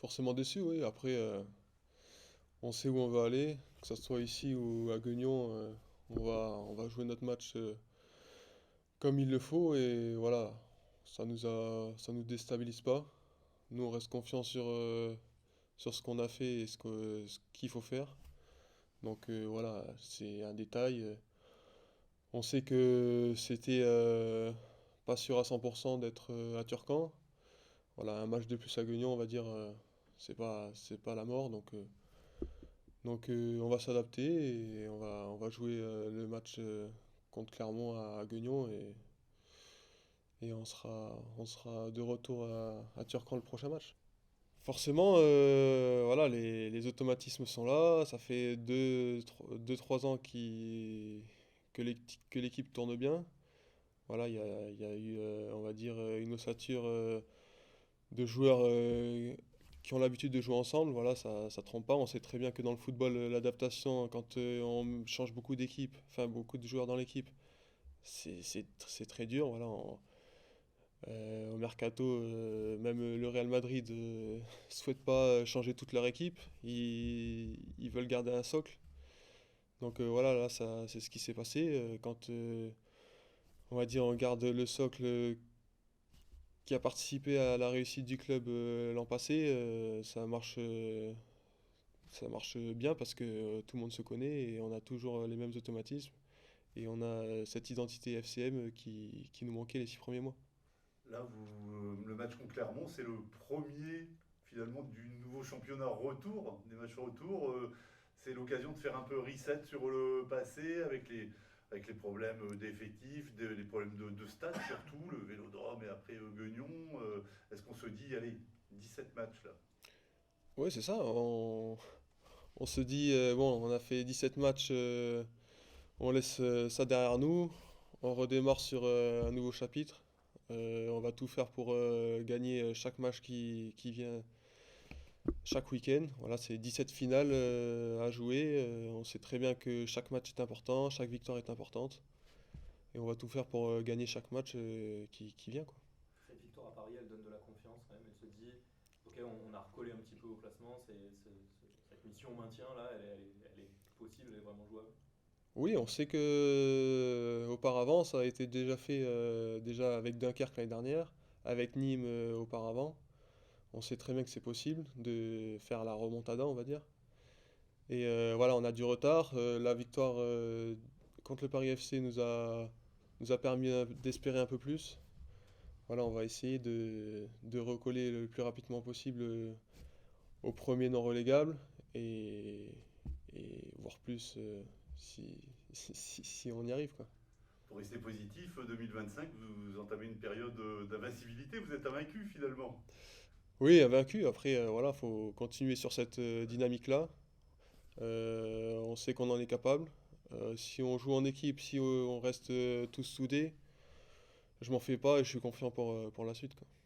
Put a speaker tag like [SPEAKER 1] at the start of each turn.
[SPEAKER 1] forcément déçu, oui. Après, on sait où on va aller, que ce soit ici ou à Guignon, on va jouer notre match comme il le faut et voilà, ça nous déstabilise pas. Nous, on reste confiant sur ce qu'on a fait et ce qu'il faut faire. Donc voilà, c'est un détail. On sait que c'était pas sûr à 100% d'être à Turcan. Voilà, un match de plus à Guignon, on va dire, c'est pas la mort. Donc on va s'adapter et on va jouer le match contre Clermont à Guignon et on sera de retour à Turcan le prochain match. Forcément, voilà, les automatismes sont là. Ça fait 2-3 ans que l'équipe tourne bien. Voilà, il y a eu, on va dire, une ossature de joueurs qui ont l'habitude de jouer ensemble. Voilà, ça trompe pas. On sait très bien que dans le football, l'adaptation, quand on change beaucoup d'équipes, enfin beaucoup de joueurs dans l'équipe, c'est très dur. Voilà, au mercato, même le Real Madrid souhaite pas changer toute leur équipe. Ils veulent garder un socle. Donc voilà, là, c'est ce qui s'est passé. Quand on va dire on garde le socle qui a participé à la réussite du club l'an passé, ça marche bien parce que tout le monde se connaît et on a toujours les mêmes automatismes et on a cette identité FCM qui nous manquait les 6 premiers mois.
[SPEAKER 2] Là, le match contre Clermont, c'est le premier finalement du nouveau championnat retour, des matchs retour. C'est l'occasion de faire un peu reset sur le passé avec les problèmes d'effectifs, les problèmes de stade surtout, le Vélodrome et après Guignon. Est-ce qu'on se dit, allez, 17 matchs là?
[SPEAKER 1] Oui, c'est ça. On se dit, bon, on a fait 17 matchs, on laisse ça derrière nous, on redémarre sur un nouveau chapitre. On va tout faire pour gagner chaque match qui vient chaque week-end. Voilà, c'est 17 finales à jouer. On sait très bien que chaque match est important, chaque victoire est importante. Et on va tout faire pour gagner chaque match qui vient, quoi.
[SPEAKER 3] Cette victoire à Paris, elle donne de la confiance quand même. Elle se dit, ok, on a recollé un petit peu au classement. Cette mission maintien là, elle est possible, elle est vraiment jouable.
[SPEAKER 1] Oui, on sait que auparavant, ça a été déjà fait déjà avec Dunkerque l'année dernière, avec Nîmes auparavant. On sait très bien que c'est possible de faire la remontada, on va dire. Et voilà, on a du retard. La victoire contre le Paris FC nous a permis d'espérer un peu plus. Voilà, on va essayer de recoller le plus rapidement possible au premier non relégable et, et voir plus si on y arrive, quoi.
[SPEAKER 2] Pour rester positif, 2025, vous entamez une période d'invincibilité, vous êtes invaincu finalement.
[SPEAKER 1] Oui, vaincu. Après, voilà, faut continuer sur cette dynamique-là. On sait qu'on en est capable. Si on joue en équipe, si on reste tous soudés, je m'en fais pas et je suis confiant pour la suite, quoi.